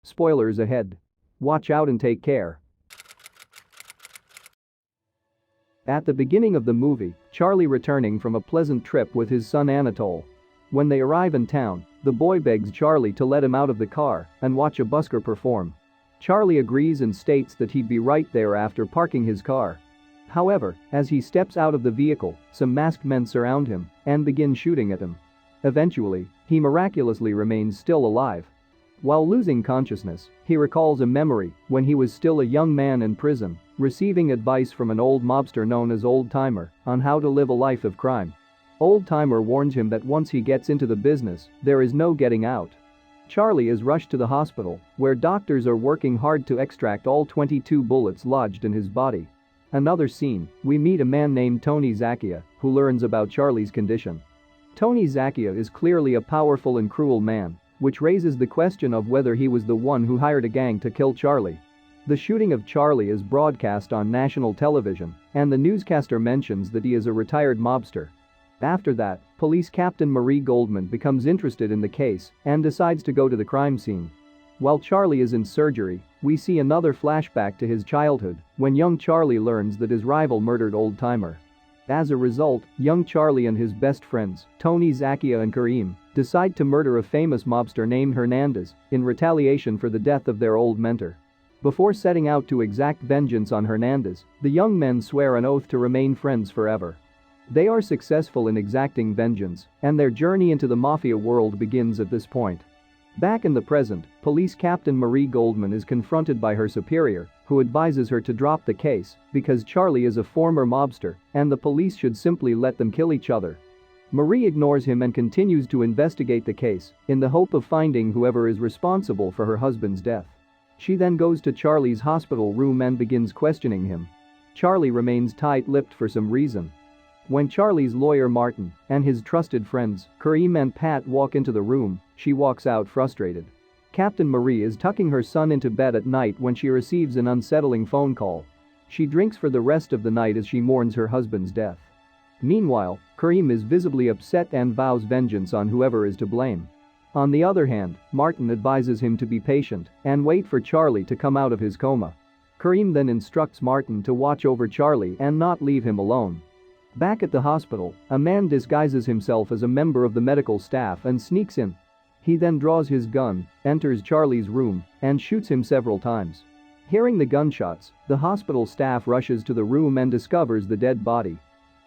Spoilers ahead. Watch out and take care. At the beginning of the movie, Charly returning from a pleasant trip with his son Anatole. When they arrive in town, the boy begs Charly to let him out of the car and watch a busker perform. Charly agrees and states that he'd be right there after parking his car. However, as he steps out of the vehicle, some masked men surround him and begin shooting at him. Eventually, he miraculously remains still alive. While losing consciousness, he recalls a memory when he was still a young man in prison, receiving advice from an old mobster known as Old Timer on how to live a life of crime. Old Timer warns him that once he gets into the business, there is no getting out. Charly is rushed to the hospital, where doctors are working hard to extract all 22 bullets lodged in his body. Another scene, we meet a man named Tony Zacchia, who learns about Charly's condition. Tony Zacchia is clearly a powerful and cruel man, which raises the question of whether he was the one who hired a gang to kill Charly. The shooting of Charly is broadcast on national television, and the newscaster mentions that he is a retired mobster. After that, police captain Marie Goldman becomes interested in the case and decides to go to the crime scene. While Charly is in surgery, we see another flashback to his childhood when young Charly learns that his rival murdered Old Timer. As a result, young Charly and his best friends, Tony Zacchia and Kareem, decide to murder a famous mobster named Hernandez in retaliation for the death of their old mentor. Before setting out to exact vengeance on Hernandez, the young men swear an oath to remain friends forever. They are successful in exacting vengeance, and their journey into the mafia world begins at this point. Back in the present, police captain Marie Goldman is confronted by her superior, who advises her to drop the case because Charly is a former mobster and the police should simply let them kill each other. Marie ignores him and continues to investigate the case in the hope of finding whoever is responsible for her husband's death. She then goes to Charly's hospital room and begins questioning him. Charly remains tight-lipped for some reason. When Charly's lawyer Martin and his trusted friends, Kareem and Pat, walk into the room, she walks out frustrated. Captain Marie is tucking her son into bed at night when she receives an unsettling phone call. She drinks for the rest of the night as she mourns her husband's death. Meanwhile, Kareem is visibly upset and vows vengeance on whoever is to blame. On the other hand, Martin advises him to be patient and wait for Charly to come out of his coma. Kareem then instructs Martin to watch over Charly and not leave him alone. Back at the hospital, a man disguises himself as a member of the medical staff and sneaks in. He then draws his gun, enters Charly's room, and shoots him several times. Hearing the gunshots, the hospital staff rushes to the room and discovers the dead body.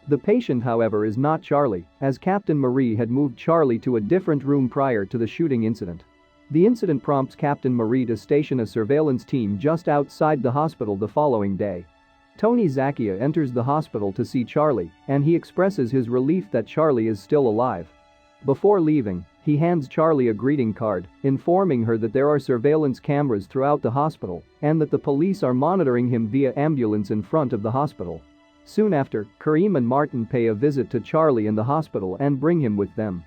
The patient, however, is not Charly, as Captain Marie had moved Charly to a different room prior to the shooting incident. The incident prompts Captain Marie to station a surveillance team just outside the hospital the following day. Tony Zacchia enters the hospital to see Charly, and he expresses his relief that Charly is still alive. Before leaving, he hands Charly a greeting card, informing her that there are surveillance cameras throughout the hospital and that the police are monitoring him via ambulance in front of the hospital. Soon after, Kareem and Martin pay a visit to Charly in the hospital and bring him with them.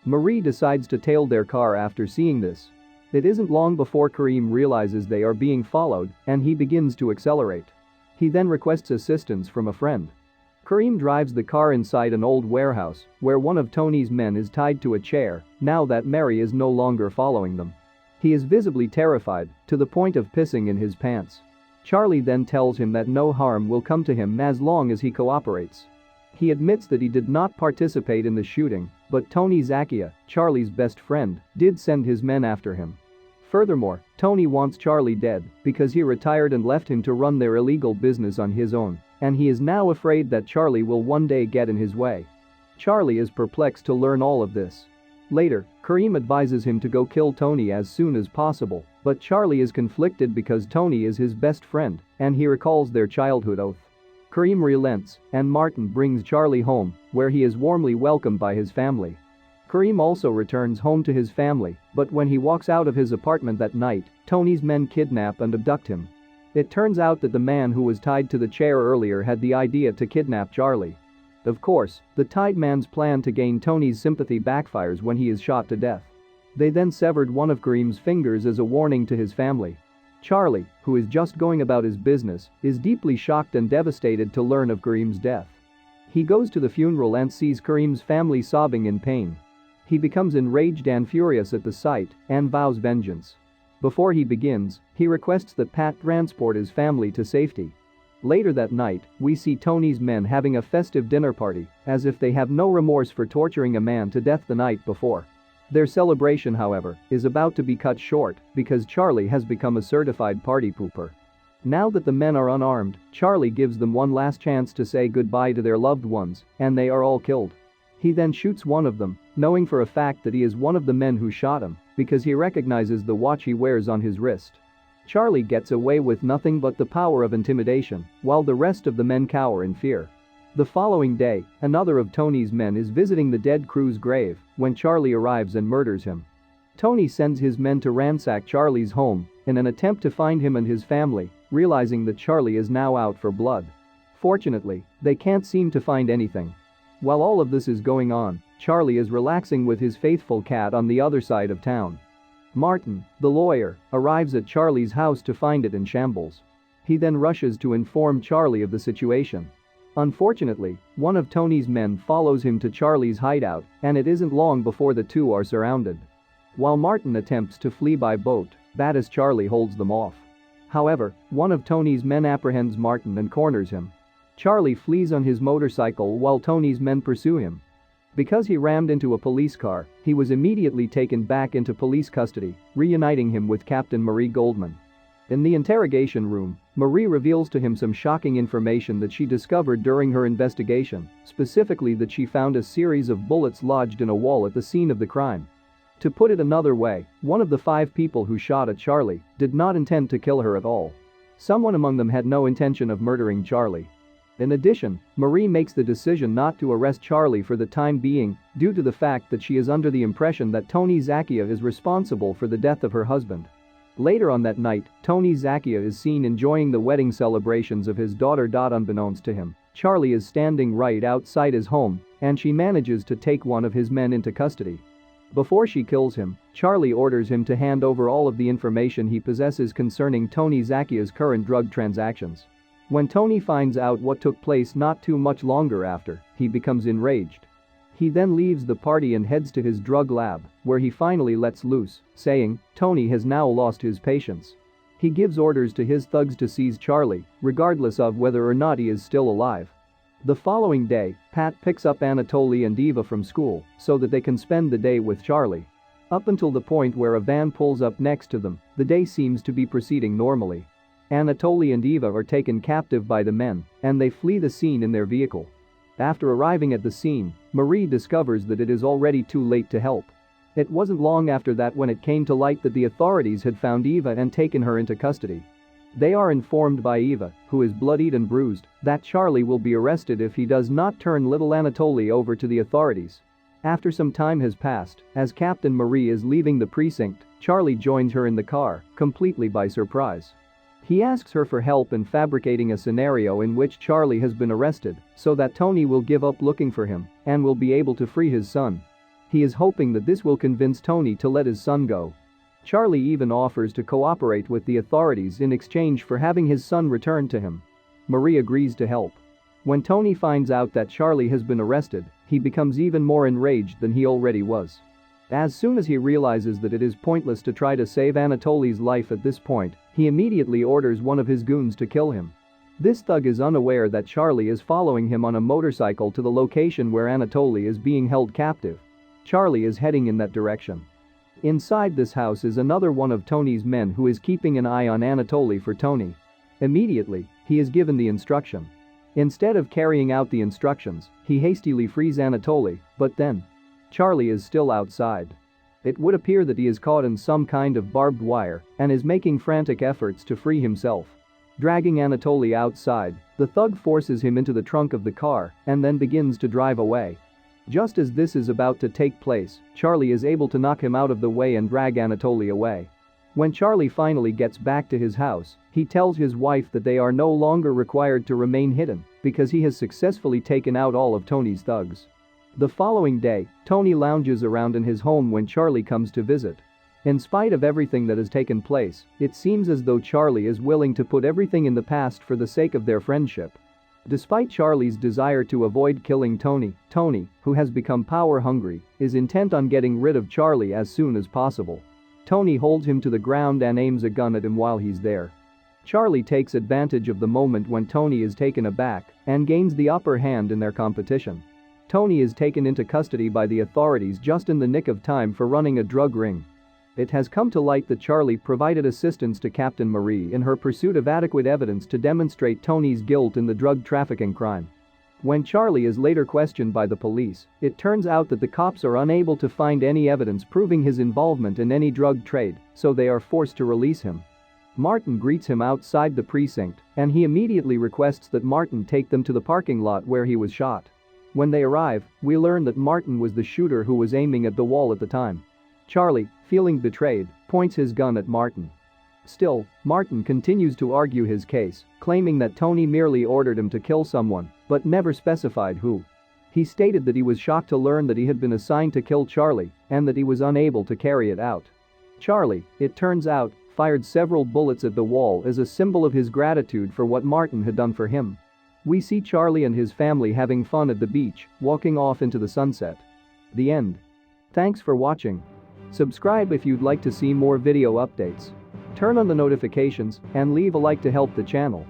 Marie decides to tail their car after seeing this. It isn't long before Kareem realizes they are being followed and he begins to accelerate. He then requests assistance from a friend. Kareem drives the car inside an old warehouse where one of Tony's men is tied to a chair now that Mary is no longer following them. He is visibly terrified to the point of pissing in his pants. Charly then tells him that no harm will come to him as long as he cooperates. He admits that he did not participate in the shooting, but Tony Zacchia, Charly's best friend, did send his men after him. Furthermore, Tony wants Charly dead because he retired and left him to run their illegal business on his own, and he is now afraid that Charly will one day get in his way. Charly is perplexed to learn all of this. Later, Kareem advises him to go kill Tony as soon as possible, but Charly is conflicted because Tony is his best friend, and he recalls their childhood oath. Kareem relents, and Martin brings Charly home, where he is warmly welcomed by his family. Kareem also returns home to his family, but when he walks out of his apartment that night, Tony's men kidnap and abduct him. It turns out that the man who was tied to the chair earlier had the idea to kidnap Charly. Of course, the tied man's plan to gain Tony's sympathy backfires when he is shot to death. They then severed one of Kareem's fingers as a warning to his family. Charly, who is just going about his business, is deeply shocked and devastated to learn of Kareem's death. He goes to the funeral and sees Kareem's family sobbing in pain. He becomes enraged and furious at the sight and vows vengeance. Before he begins, he requests that Pat transport his family to safety. Later that night, we see Tony's men having a festive dinner party, as if they have no remorse for torturing a man to death the night before. Their celebration, however, is about to be cut short because Charly has become a certified party pooper. Now that the men are unarmed, Charly gives them one last chance to say goodbye to their loved ones, and they are all killed. He then shoots one of them, knowing for a fact that he is one of the men who shot him, because he recognizes the watch he wears on his wrist. Charly gets away with nothing but the power of intimidation, while the rest of the men cower in fear. The following day, another of Tony's men is visiting the dead crew's grave when Charly arrives and murders him. Tony sends his men to ransack Charly's home in an attempt to find him and his family, realizing that Charly is now out for blood. Fortunately, they can't seem to find anything. While all of this is going on, Charly is relaxing with his faithful cat on the other side of town. Martin, the lawyer, arrives at Charly's house to find it in shambles. He then rushes to inform Charly of the situation. Unfortunately, one of Tony's men follows him to Charly's hideout, and it isn't long before the two are surrounded. While Martin attempts to flee by boat, badass Charly holds them off. However, one of Tony's men apprehends Martin and corners him. Charly flees on his motorcycle while Tony's men pursue him. Because he rammed into a police car, he was immediately taken back into police custody, reuniting him with Captain Marie Goldman. In the interrogation room, Marie reveals to him some shocking information that she discovered during her investigation, specifically that she found a series of bullets lodged in a wall at the scene of the crime. To put it another way, one of the 5 people who shot at Charly did not intend to kill her at all. Someone among them had no intention of murdering Charly. In addition, Marie makes the decision not to arrest Charly for the time being due to the fact that she is under the impression that Tony Zacchia is responsible for the death of her husband. Later on that night, Tony Zacchia is seen enjoying the wedding celebrations of his daughter. Unbeknownst to him, Charly is standing right outside his home, and she manages to take one of his men into custody. Before she kills him, Charly orders him to hand over all of the information he possesses concerning Tony Zacchia's current drug transactions. When Tony finds out what took place not too much longer after, he becomes enraged. He then leaves the party and heads to his drug lab, where he finally lets loose, saying, Tony has now lost his patience. He gives orders to his thugs to seize Charly, regardless of whether or not he is still alive. The following day, Pat picks up Anatoly and Eva from school so that they can spend the day with Charly. Up until the point where a van pulls up next to them, the day seems to be proceeding normally. Anatoly and Eva are taken captive by the men, and they flee the scene in their vehicle. After arriving at the scene, Marie discovers that it is already too late to help. It wasn't long after that when it came to light that the authorities had found Eva and taken her into custody. They are informed by Eva, who is bloodied and bruised, that Charly will be arrested if he does not turn little Anatoly over to the authorities. After some time has passed, as Captain Marie is leaving the precinct, Charly joins her in the car, completely by surprise. He asks her for help in fabricating a scenario in which Charly has been arrested so that Tony will give up looking for him and will be able to free his son. He is hoping that this will convince Tony to let his son go. Charly even offers to cooperate with the authorities in exchange for having his son returned to him. Marie agrees to help. When Tony finds out that Charly has been arrested, he becomes even more enraged than he already was. As soon as he realizes that it is pointless to try to save Anatoly's life at this point, he immediately orders one of his goons to kill him. This thug is unaware that Charly is following him on a motorcycle to the location where Anatoly is being held captive. Charly is heading in that direction. Inside this house is another one of Tony's men who is keeping an eye on Anatoly for Tony. Immediately, he is given the instruction. Instead of carrying out the instructions, he hastily frees Anatoly, but then Charly is still outside. It would appear that he is caught in some kind of barbed wire and is making frantic efforts to free himself. Dragging Anatoly outside, the thug forces him into the trunk of the car and then begins to drive away. Just as this is about to take place, Charly is able to knock him out of the way and drag Anatoly away. When Charly finally gets back to his house, he tells his wife that they are no longer required to remain hidden because he has successfully taken out all of Tony's thugs. The following day, Tony lounges around in his home when Charly comes to visit. In spite of everything that has taken place, it seems as though Charly is willing to put everything in the past for the sake of their friendship. Despite Charly's desire to avoid killing Tony, who has become power-hungry, is intent on getting rid of Charly as soon as possible. Tony holds him to the ground and aims a gun at him while he's there. Charly takes advantage of the moment when Tony is taken aback and gains the upper hand in their competition. Tony is taken into custody by the authorities just in the nick of time for running a drug ring. It has come to light that Charly provided assistance to Captain Marie in her pursuit of adequate evidence to demonstrate Tony's guilt in the drug trafficking crime. When Charly is later questioned by the police, it turns out that the cops are unable to find any evidence proving his involvement in any drug trade, so they are forced to release him. Martin greets him outside the precinct, and he immediately requests that Martin take them to the parking lot where he was shot. When they arrive, we learn that Martin was the shooter who was aiming at the wall at the time. Charly, feeling betrayed, points his gun at Martin. Still, Martin continues to argue his case, claiming that Tony merely ordered him to kill someone, but never specified who. He stated that he was shocked to learn that he had been assigned to kill Charly and that he was unable to carry it out. Charly, it turns out, fired several bullets at the wall as a symbol of his gratitude for what Martin had done for him. We see Charly and his family having fun at the beach, walking off into the sunset. The end. Thanks for watching. Subscribe if you'd like to see more video updates. Turn on the notifications and leave a like to help the channel.